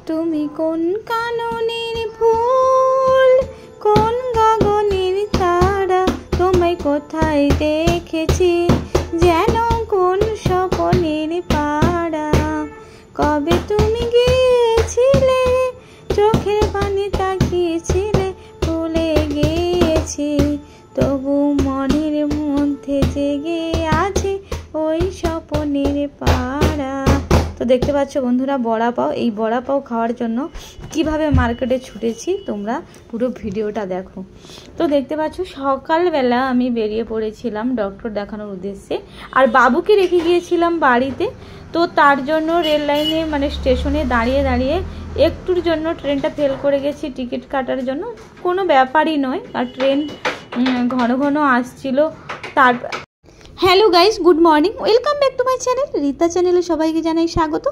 তুমি কোন কাননের ফুল, কোন গগনের তারা, তোমায় কোথায় দেখেছি যেন কোন স্বপনের পাড়া। কবে তুমি গিয়েছিলে, চোখের পানি তাকিয়েছিলে, ভুলে গিয়েছি তবু মনের মধ্যে জেগে আছে ওই স্বপনের পাড়া। তো দেখতে পাচ্ছ বন্ধুরা বড়া পাও, এই বড়া পাও খাওয়ার জন্য কিভাবে মার্কেটে ছুটেছি তোমরা পুরো ভিডিওটা দেখো। তো দেখতে পাচ্ছ সকালবেলা আমি বেরিয়ে পড়েছিলাম ডক্টর দেখানোর উদ্দেশ্যে, আর বাবুকে রেখে গিয়েছিলাম বাড়িতে। তো তার জন্য রেল লাইনে মানে স্টেশনে দাঁড়িয়ে দাঁড়িয়ে একটুর জন্য ট্রেনটা ফেল করে গেছি টিকিট কাটার জন্য, কোনো ব্যাপারই নয়, আর ট্রেন ঘন ঘন আসছিল। তার hello guys, good morning, welcome back to my channel. Rita চ্যানেলে সবাইকে জানাই স্বাগত,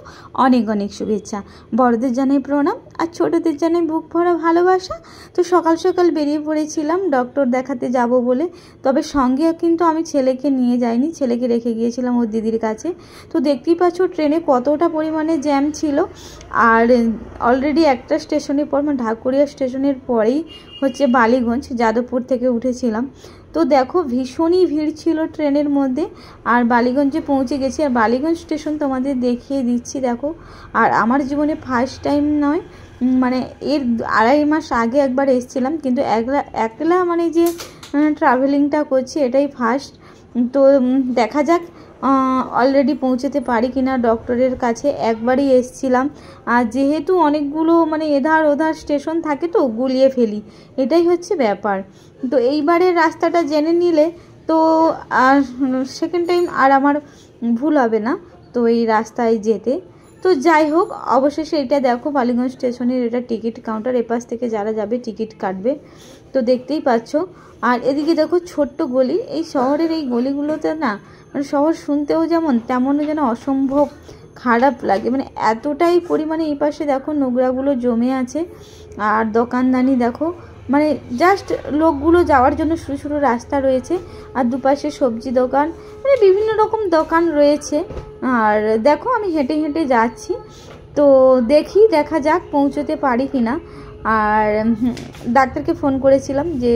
অনেক অনেক শুভেচ্ছা। বড়দের জানাই প্রণাম আর ছোটদের জানাই বুক ভরা ভালোবাসা। তো সকাল সকাল বেরিয়ে পড়েছিলাম ডক্টর দেখাতে যাব বলে, তবে সঙ্গে কিন্তু আমি ছেলেকে নিয়ে যাইনি, ছেলেকে রেখে গিয়েছিলাম ওর দিদির কাছে। তো দেখতেই পাচ্ছ ট্রেনে কতটা পরিমাণে জ্যাম ছিল, আর অলরেডি একটা স্টেশনের পর মানে ঢাকুরিয়া স্টেশনের পরেই হচ্ছে বালিগঞ্জ, যাদবপুর থেকে উঠেছিলাম। তো দেখো ভীষণই ভিড় ছিল ট্রেনের মধ্যে, আর বালিগঞ্জে পৌঁছে গেছি। আর বালিগঞ্জ স্টেশন তোমাদের দেখিয়ে দিচ্ছি দেখো। আর আমার জীবনে ফার্স্ট টাইম নয়, মানে এর 2.5 মাস আগে একবার এসেছিলাম, কিন্তু একলা মানে যে ট্রাভেলিংটা করছি এটাই ফার্স্ট। তো দেখা যাক অলরেডি পৌঁছতে পারি কিনা ডক্টরের কাছে। একবারই এসছিলাম, আর যেহেতু অনেকগুলো মানে এধার ওধার স্টেশন থাকে তো গুলিয়ে ফেলি, এটাই হচ্ছে ব্যাপার। তো এইবারের রাস্তাটা জেনে নিলে তো আর সেকেন্ড টাইম আর আমার ভুল হবে না তো এই রাস্তায় যেতে। তো যাই হোক, অবশেষে এটা দেখো বালিগঞ্জ স্টেশনের এটা টিকিট কাউন্টার, এপাশ থেকে যারা যাবে টিকিট কাটবে। তো দেখতেই পাচ্ছ, আর এদিকে দেখো ছোট্ট গলি, এই শহরের এই গলিগুলোতে না মানে শহর শুনতেও যেমন তেমনও যেন অসম্ভব খারাপ লাগে, মানে এতটাই পরিমাণে এই পাশে দেখো নোংরাগুলো জমে আছে। আর দোকানদানি দেখো, মানে জাস্ট লোকগুলো যাওয়ার জন্য সরু সরু রাস্তা রয়েছে, আর দুপাশে সবজি দোকান, মানে বিভিন্ন রকম দোকান রয়েছে। আর দেখো আমি হেঁটে হেঁটে যাচ্ছি, তো দেখা যাক পৌঁছতে পারি কিনা। আর ডাক্তারকে ফোন করেছিলাম যে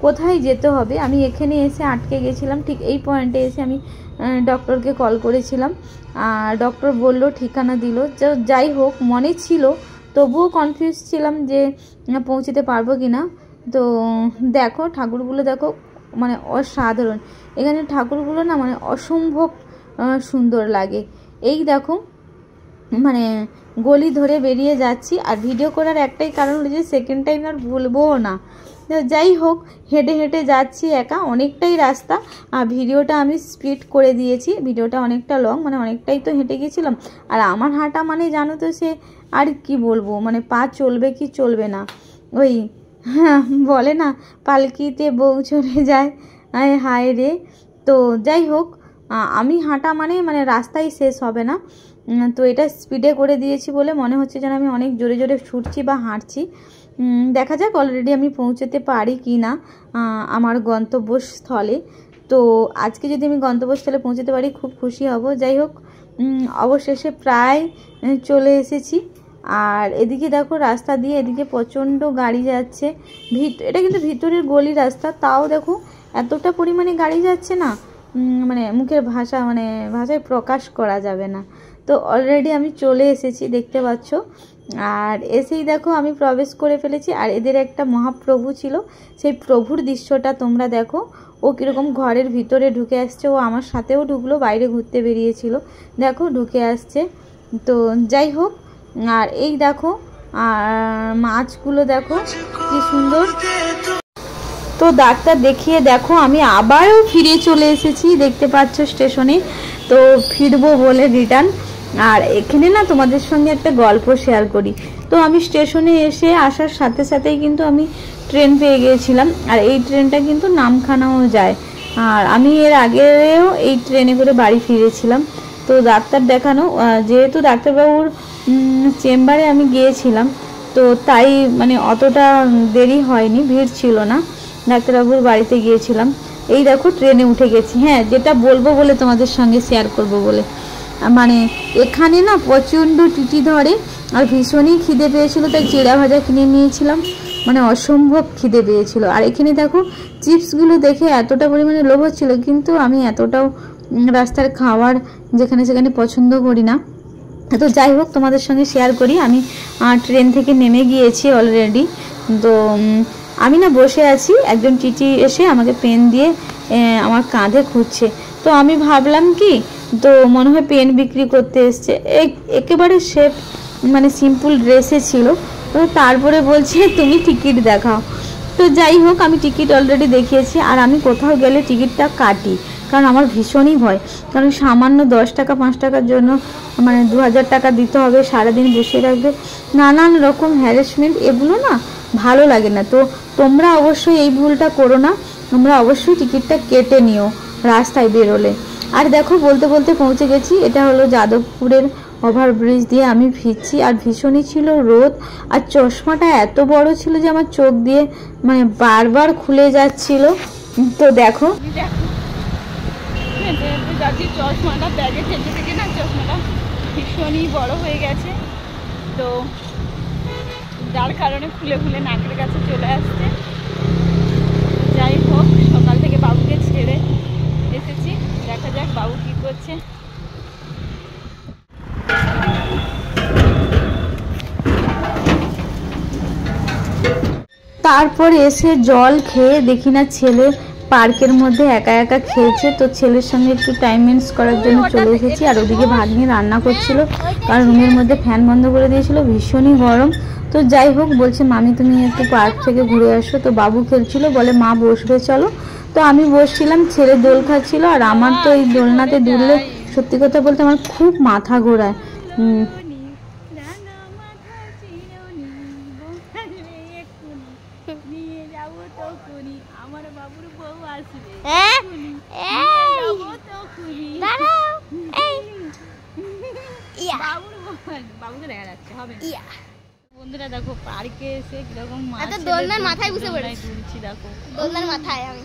কোথায় যেতে হবে, আমি এখানে এসে আটকে গেছিলাম, ঠিক এই পয়েন্টে এসে আমি ডক্টরকে কল করেছিলাম, আর ডক্টর বলল ঠিকানা দিল। যাই হোক মনে ছিল, তবুও কনফিউজ ছিলাম যে পৌঁছতে পারবো কি না। তো দেখো ঠাকুরগুলো দেখো, মানে অসাধারণ, এখানে ঠাকুরগুলো না মানে অসম্ভব সুন্দর লাগে। এই দেখো মানে গলি ধরে বেরিয়ে যাচ্ছি, আর ভিডিও করার একটাই কারণ হলো যে সেকেন্ড টাইম আর ভুলবো না। যাই হোক হেঁটে হেঁটে যাচ্ছি একা, অনেকটাই রাস্তা, আর ভিডিওটা আমি স্পিড করে দিয়েছি, ভিডিওটা অনেকটা লং, মানে অনেকটাই তো হেঁটে গেছিলাম। আর আমার হাঁটা মানে জানো তো সে আর কি বলবো, মানে পা চলবে কি চলবে না, ওই হ্যাঁ বলে না পালকিতে বউ চলে যায়, হায় রে। তো যাই হোক আমি হাঁটা মানে রাস্তায় শেষ হবে না, তো এটা স্পিডে করে দিয়েছি বলে মনে হচ্ছে যেন আমি অনেক জোরে জোরে ছুটছি বা হাঁটছি। দেখা যাক অলরেডি আমি পৌঁছতে পারি কি না আমার গন্তব্যস্থলে। তো আজকে যদি আমি গন্তব্যস্থলে পৌঁছতে পারি খুব খুশি হব। যাই হোক অবশেষে প্রায় চলে এসেছি। আর এদিকে দেখো রাস্তা দিয়ে এদিকে প্রচণ্ড গাড়ি যাচ্ছে, এটা কিন্তু ভিতরের গলি রাস্তা, তাও দেখো এতটা পরিমাণে গাড়ি যাচ্ছে না, মানে মুখের ভাষায় প্রকাশ করা যাবে না। তো অলরেডি আমি চলে এসেছি দেখতে পাচ্ছ, আর এসেই দেখো আমি প্রবেশ করে ফেলেছি। আর এদের একটা মহাপ্রভু ছিল, সেই প্রভুর দৃশ্যটা তোমরা দেখো, ও কীরকম ঘরের ভিতরে ঢুকে আসছে, ও আমার সাথেও ঢুকলো, বাইরে ঘুরতে বেরিয়েছিল, দেখো ঢুকে আসছে। তো যাই হোক, আর এই দেখো আর মাছগুলো দেখো কি সুন্দর। তো ডাক্তার দেখিয়ে দেখো আমি আবারও ফিরে চলে এসেছি দেখতে পাচ্ছ স্টেশনে, তো ফিরবো বলে রিটার্ন। আর এখানে না তোমাদের সঙ্গে একটা গল্প শেয়ার করি। তো আমি স্টেশনে এসে আসার সাথে সাথেই কিন্তু আমি ট্রেন পেয়ে গিয়েছিলাম, আর এই ট্রেনটা কিন্তু নামখানাও যায়, আর আমি এর আগেও এই ট্রেনে করে বাড়ি ফিরেছিলাম। তো ডাক্তার দেখানো, যেহেতু ডাক্তারবাবুর চেম্বারে আমি গিয়েছিলাম, তো তাই মানে অতটা দেরি হয়নি, ভিড় ছিল না, ডাক্তারবাবুর বাড়িতে গিয়েছিলাম। এই দেখো ট্রেনে উঠে গেছি। হ্যাঁ, যেটা বলবো বলে তোমাদের সঙ্গে শেয়ার করব বলে, মানে এখানে না প্রচণ্ড টিটি ধরে, আর ভীষণই খিদে পেয়েছিল, তাই চিড়া ভাজা কিনে নিয়েছিলাম, মানে অসম্ভব খিদে পেয়েছিল। আর এখানে দেখো চিপসগুলো দেখে এতটা পরিমাণে লোভ হচ্ছিল, কিন্তু আমি এতটাও রাস্তার খাবার যেখানে সেখানে পছন্দ করি না। তো যাই হোক তোমাদের সঙ্গে শেয়ার করি, আমি ট্রেন থেকে নেমে গিয়েছি অলরেডি। তো আমি না বসে আছি, একজন টিটি এসে আমাকে পেন দিয়ে আমার কাঁধে খুঁজছে। তো আমি ভাবলাম কি, তো মনে হয় পেন বিক্রি করতে এসছে, একেবারে শেপ মানে সিম্পল ড্রেসে ছিল। তো তারপরে বলছে তুমি টিকিট দেখাও। তো যাই হোক আমি টিকিট অলরেডি দেখিয়েছি, আর আমি কোথাও গেলে টিকিটটা কাটি, কারণ আমার ভীষণই ভয়, কারণ সামান্য 10 টাকা 5 টাকার জন্য মানে 2000 টাকা দিতে হবে, সারাদিন বসে রাখবে, নানান রকম হ্যারাসমেন্ট, এগুলো না ভালো লাগে না। তো তোমরা অবশ্যই এই ভুলটা করো না, তোমরা অবশ্যই টিকিটটা কেটে নিও রাস্তায় বেরোলে। আর দেখো বলতে বলতে পৌঁছে গেছি, এটা হলো যাদবপুরের ওভারব্রিজ দিয়ে আমি ফিরছি। আর ভীষণই ছিল রোদ, আর চশমাটা এত বড় ছিল যে আমার চোখ দিয়ে মানে বারবার খুলে যাচ্ছিল। তো দেখো চশমাটা ব্যাগে ফেলতে থেকে না চশমাটা ভীষণই বড় হয়ে গেছে, তো যার কারণে খুলে খুলে নাকের কাছে চলে আসছে। যাই হোক সকাল থেকে বাবুকে ছেড়ে এসেছি, দেখা যাক বাবু কি করছে। তারপর এসে জল খেয়ে দেখি না ছেলে পার্কের মধ্যে একা একা খেলছে। তো ছেলের সঙ্গে একটু টাইম স্পেন্ড করার জন্য চলে এসেছি। আর ওদিকে ভাগ্নি রান্না করছিল, কারণ রুমের মধ্যে ফ্যান বন্ধ করে দিয়েছিল, ভীষণই গরম। তো যাই হোক বলছে মামি তুমি একটু পার্ক থেকে ঘুরে আসো। তো বাবু খেলছিল, বলে মা বসবে চলো। তো আমি বসছিলাম, ছেলে দোল খাচ্ছিল। আর আমার তো এই দোলনাতে দুললে সত্যি কথা বলতে আমার খুব মাথা ঘোরায়। আমার বাবুর বউ আসবে, বাবুকে দেখা যাচ্ছে হবে। বন্ধুরা দেখো পার্কে এসে কিরকম দোলনার মাথায় বসে পড়েছি, দুলছি দেখো দোলনার মাথায় আমি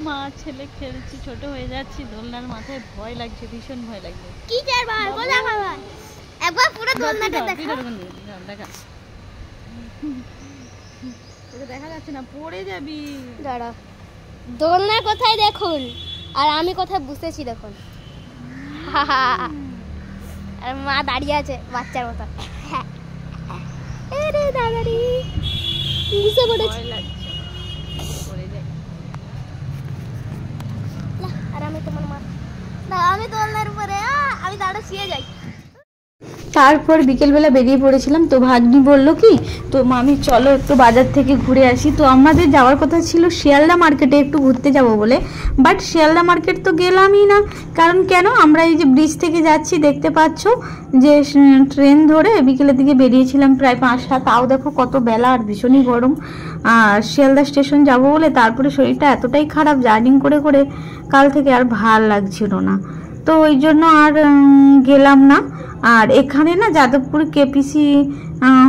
মা ছেলে খেলছি, ছোট হয়ে যাচ্ছি, দোলনার মাথায় ভয় লাগছে, ভীষণ ভয় লাগছে। কি চারবার বলা বাবা একবার পুরো দোলনাটা দেখা দেখা তোকে দেখা যাচ্ছে না, পড়ে যাবি। দাঁড়া দোলনা কোথায় দেখুন, আর আমি কোথায় বসেছি দেখুন। আর মা দাঁড়িয়ে আছে বাচ্চার মতো। আরে দাদারি বুঝতে পড়েছি, পড়ে যাই। আর আমি তোমার মা, আমি দোলনার উপরে আমি দাঁড়া শুয়ে যাই। তারপর বিকেলবেলা বেরিয়ে পড়েছিলাম। তো ভাগ্নি বলল কি, তো মামি চলো একটু বাজার থেকে ঘুরে আসি। তো আমাদের যাওয়ার কথা ছিল শিয়ালদা মার্কেটে একটু ঘুরতে যাব বলে, বাট শিয়ালদা মার্কেট তো গেলামই না। কারণ কেন, আমরা এই যে ব্রিজ থেকে যাচ্ছি দেখতে পাচ্ছ, যে ট্রেন ধরে বিকেলের দিকে বেরিয়েছিলাম প্রায় 5টা, তাও দেখো কত বেলা আর ভীষণই গরম। আর শিয়ালদা স্টেশন যাব বলে তারপরে শরীরটা এতটাই খারাপ, জার্নিং করে করে কাল থেকে আর ভাল লাগছিল না, তো ওই জন্য আর গেলাম না। আর এখানে না যাদবপুর কেপিসি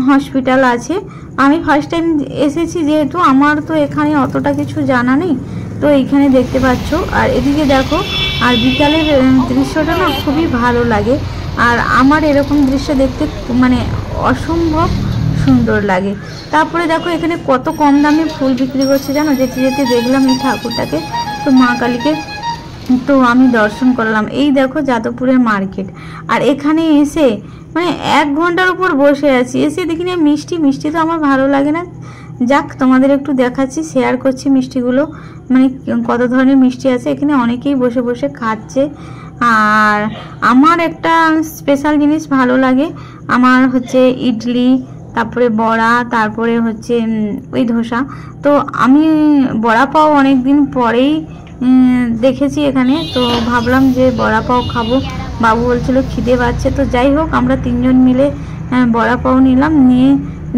হসপিটাল আছে, আমি ফার্স্ট টাইম এসেছি যেহেতু, আমার তো এখানে অতটা কিছু জানা নেই। তো এইখানে দেখতে পাচ্ছ, আর এদিকে দেখো, আর বিকালের দৃশ্যটা না খুবই ভালো লাগে। আর আমার এরকম দৃশ্য দেখতে মানে অসম্ভব সুন্দর লাগে। তারপরে দেখো এখানে কত কম দামে ফুল বিক্রি করছে জানো, যেতে যেতে দেখলাম এই ঠাকুরটাকে, তো মা কালীকে তো আমি দর্শন করলাম। এই দেখো যাদবপুরের মার্কেট, আর এখানে এসে মানে 1 ঘন্টার উপর বসে আছি। এসে দেখি না মিষ্টি, মিষ্টি তো আমার ভালো লাগে না, যাক তোমাদের একটু দেখাচ্ছি, শেয়ার করছি মিষ্টিগুলো, মানে কত ধরনের মিষ্টি আছে। এখানে অনেকেই বসে বসে খাচ্ছে। আর আমার একটা স্পেশাল জিনিস ভালো লাগে, আমার হচ্ছে ইডলি, তারপরে বড়া, তারপরে হচ্ছে ওই ধোসা। তো আমি বড়া পাও অনেক দিন পরেই দেখেছি এখানে, তো ভাবলাম যে বড়া পাও খাবো। বাবু বলছিল খিদে পাচ্ছে। তো যাই হোক আমরা 3 জন মিলে বড়া পাও নিলাম, নিয়ে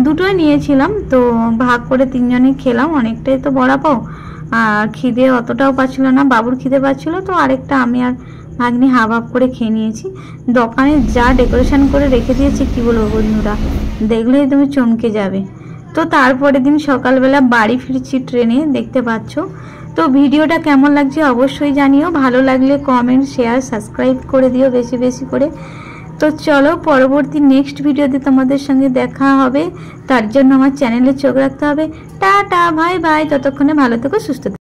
দুটোই নিয়েছিলাম, তো ভাগ করে 3 জনে খেলাম। অনেকটাই তো বড়া পাও, আর খিদে অতটাও পাচ্ছিল না, বাবুর খিদে পাচ্ছিল, তো আরেকটা আমি আর ভাগ্নি হাফ হাফ করে খেয়ে নিয়েছি। দোকানে যা ডেকোরেশন করে রেখে দিয়েছে কি বলবো বন্ধুরা, দেখলেই তুমি চমকে যাবে। তো তারপরের দিন সকালবেলা বাড়ি ফিরছি ট্রেনে, দেখতে পাচ্ছ। তো ভিডিওটা কেমন লাগছে অবশ্যই জানিও, ভালো লাগলে কমেন্ট শেয়ার সাবস্ক্রাইব করে দিও বেশি বেশি করে। তো চলো পরবর্তী নেক্সট ভিডিওতে তোমাদের সঙ্গে দেখা হবে, তার জন্য আমার চ্যানেলে চোখ রাখতে হবে। টাটা, বাই বাই, ততক্ষণে ভালো থেকো, সুস্থ থেকো।